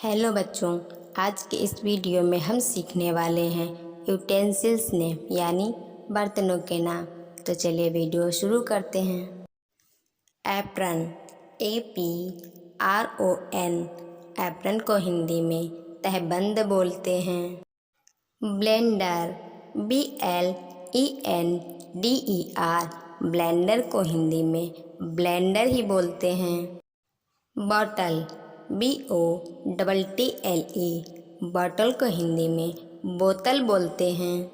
Hello बच्चों, आज के इस वीडियो में हम सीखने वाले हैं यूटेंसिल्स नेम यानी बर्तनों के नाम। तो चलिए वीडियो शुरू करते हैं। एप्रन, APRON, एप्रन को हिंदी में तहबंद बोलते हैं। ब्लेंडर, BLENDER, ब्लेंडर को हिंदी में ब्लेंडर ही बोलते हैं। बॉटल, BOTTLE, बॉटल को हिंदी में बोतल बोलते हैं।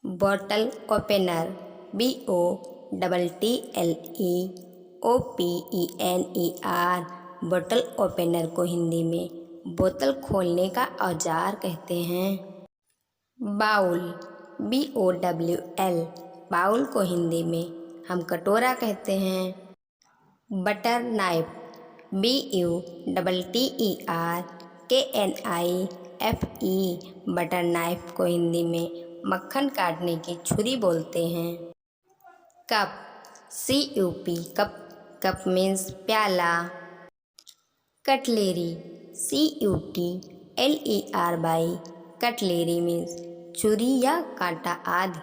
Bottle opener, BOTTLEOPENER, bottle opener को हिंदी में बोतल खोलने का औजार कहते हैं। बाउल, BOWL, बाउल को हिंदी में हम कटोरा कहते हैं। Butter knife, BUTTERKNIFE, butter knife को हिंदी में मक्खन काटने की छुरी बोलते हैं। कप, CUP, कप मीन्स प्याला। कटलेरी, CUTLERY, कटलेरी मीन्स छुरी या कांटा आदि।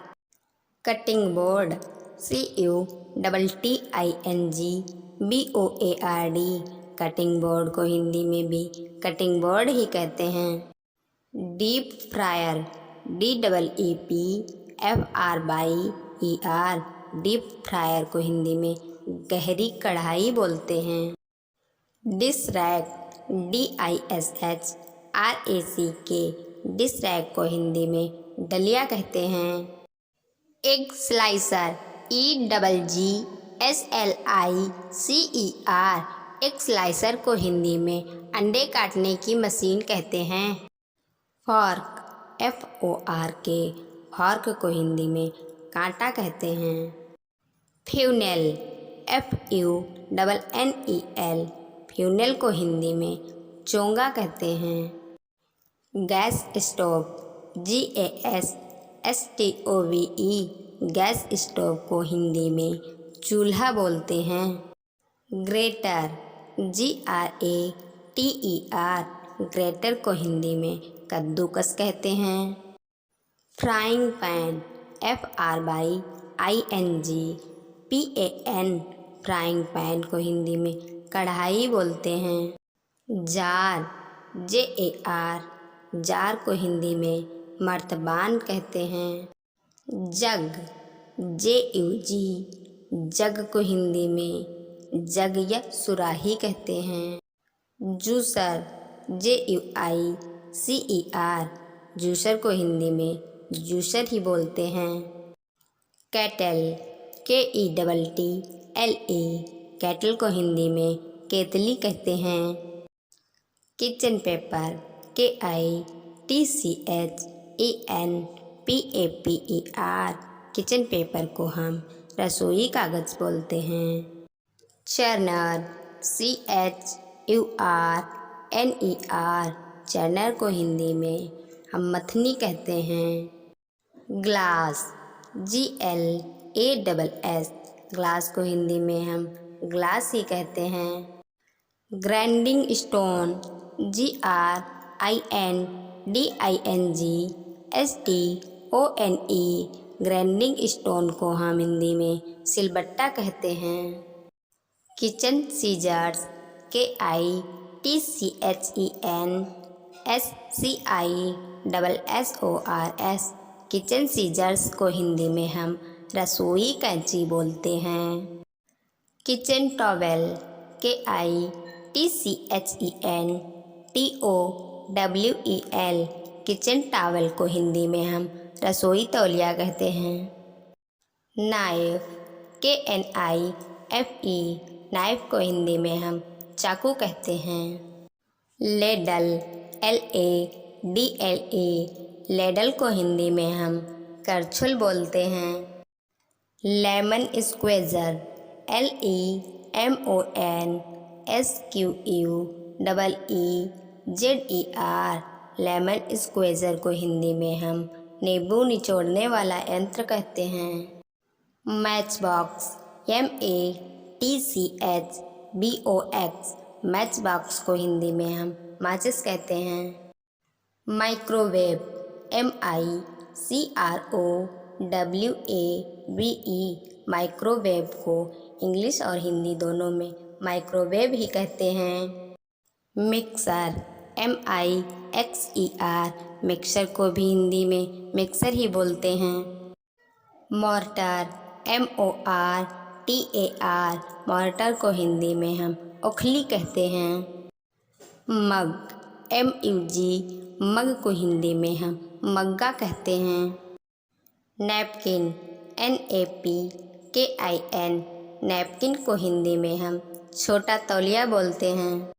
Cutting board, CUTTING BOARD, cutting board को हिंदी में भी कटिंग बोर्ड ही कहते हैं। Deep fryer, DEEPFRYER, deep fryer को हिंदी में गहरी कढ़ाई बोलते हैं। Dish rack, DISHRACK, dish rack को हिंदी में डलिया कहते हैं। Egg slicer, EGGSLICER, egg slicer को हिंदी में अंडे काटने की मशीन कहते हैं। फॉर्क, FORK, फॉर्क को हिंदी में कांटा कहते हैं। फ्यूनेल, FUNNEL, फ्यूनेल को हिंदी में चोंगा कहते हैं। Gas stove, GASSTOVE, gas stove को हिंदी में चूल्हा बोलते हैं। ग्रेटर, GRATER, ग्रेटर को हिंदी में कद्दूकस कहते हैं। Frying pan, FRYING PAN, frying pan को हिंदी में कढ़ाई बोलते हैं। जार, JAR, जार को हिंदी में मर्तबान कहते हैं। जग, JUG, जग को हिंदी में जग या सुराही कहते हैं। जूसर, JUICER, जूसर को हिंदी में जूसर ही बोलते हैं। कैटल, KETTLE, कैटल को हिंदी में केतली कहते हैं। Kitchen paper, KITCHENPAPER, kitchen paper को हम रसोई कागज़ बोलते हैं। चर्नर, CHURNER, चर्नर को हिंदी में हम मथनी कहते हैं। ग्लास, GLASS, ग्लास को हिंदी में हम ग्लास ही कहते हैं। Grinding stone, GRINDING STONE, grinding stone को हम हिंदी में सिलबट्टा कहते हैं। Kitchen scissors, KITCHEN SCISSORS, kitchen scissors को हिंदी में हम रसोई कैंची बोलते हैं। Kitchen towel, KITCHEN TOWEL, kitchen towel को हिंदी में हम रसोई तौलिया कहते हैं। नाइफ, KNIFE, नाइफ को हिंदी में हम चाकू कहते हैं। लेडल, LADLE, लेडल को हिंदी में हम करछुल बोलते हैं। लेमन स्क्वेज़र, LEMONSQUEEZER, लेमन स्क्वेज़र को हिंदी में हम नींबू निचोड़ने वाला यंत्र कहते हैं। Match box, MATCHBOX, match box को हिंदी में हम माचिस कहते हैं। माइक्रोवेव MICROWAVE माइक्रोवेव को इंग्लिश और हिंदी दोनों में माइक्रोवेव ही कहते हैं। मिक्सर MIXER मिक्सर को भी हिंदी में मिक्सर ही बोलते हैं। मोर्टार MORTAR मोर्टार को हिंदी में हम ओखली कहते हैं। मग MUG मग को हिंदी में हम मग्गा कहते हैं। नैपकिन NAPKIN नैपकिन को हिंदी में हम छोटा तौलिया बोलते हैं।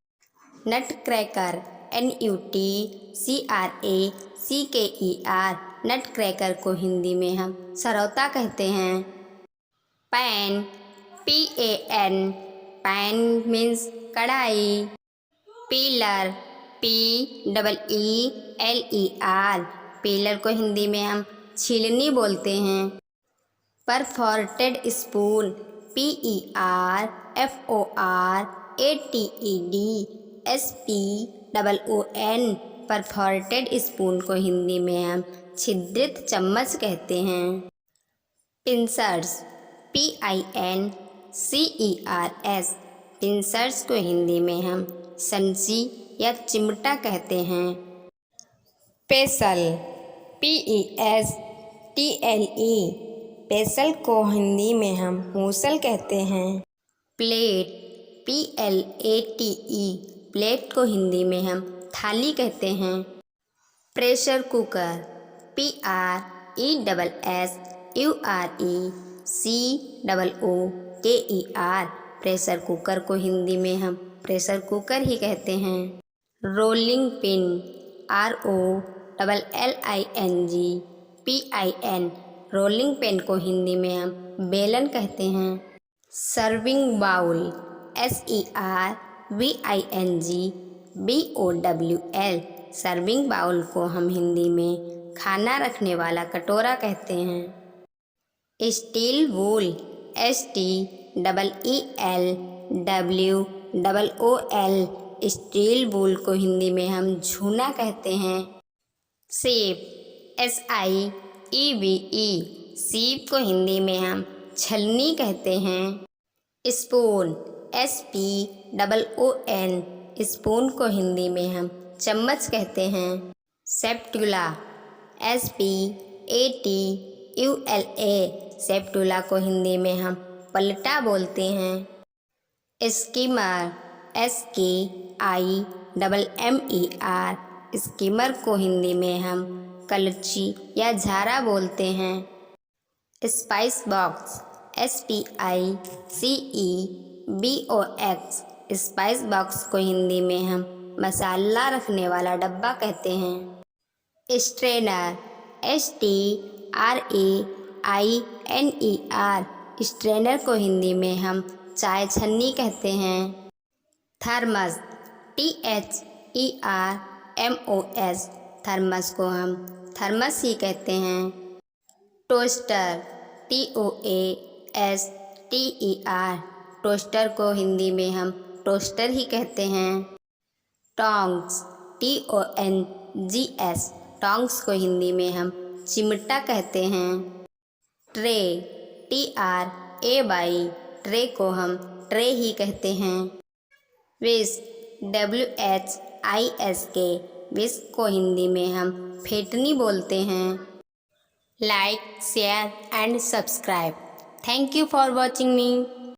नटक्रैकर NUTCRACKER नटक्रैकर को हिंदी में हम सरौता कहते हैं। पैन PAN पैन मीन्स कढ़ाई। पीलर PEELER पीलर को हिंदी में हम छीलनी बोलते हैं। परफोर्टेड स्पून PERFORATED SPOON परफोर्टेड स्पून को हिंदी में हम छिद्रित चम्मच कहते हैं। पिंसर्स PINCERS पिंसर्स को हिंदी में हम संची या चिमटा कहते हैं। पेसल PESTLE पेसल को हिंदी में हम मूसल कहते हैं। प्लेट PLATE प्लेट को हिंदी में हम थाली कहते हैं। Pressure cooker PRESSURECOOKER pressure cooker को हिंदी में हम प्रेशर कुकर ही कहते हैं। Rolling pin ROLLING rolling pin को हिंदी में हम बेलन कहते हैं। Serving bowl SERVING BOWL serving bowl को हम हिंदी में खाना रखने वाला कटोरा कहते हैं। स्टील वूल STEELWOOL स्टील वूल को हिंदी में हम झूना कहते हैं। सीप SIEVE सीप को हिंदी में हम छलनी कहते हैं। स्पून SPOON स्पून को हिंदी में हम चम्मच कहते हैं। सेप्टुला SPATULA सेप्टुला को हिंदी में हम पलटा बोलते हैं। स्कीमर SKIMMER स्कीमर को हिंदी में हम कलछी या झारा बोलते हैं। Spice box SPICEBOX spice box को हिंदी में हम मसाला रखने वाला डब्बा कहते हैं। स्ट्रेनर STRAINER स्ट्रेनर को हिंदी में हम चाय छन्नी कहते हैं। थर्मस THERMOS थर्मस को हम थर्मस ही कहते हैं। टोस्टर TOASTER टोस्टर को हिंदी में हम टोस्टर ही कहते हैं। टोंग्स TONGS टोंग्स को हिंदी में हम चिमटा कहते हैं। ट्रे TRAY ट्रे को हम ट्रे ही कहते हैं। विस्क WHISK विस्क को हिंदी में हम फेटनी बोलते हैं। Like share and subscribe. Thank you for watching me.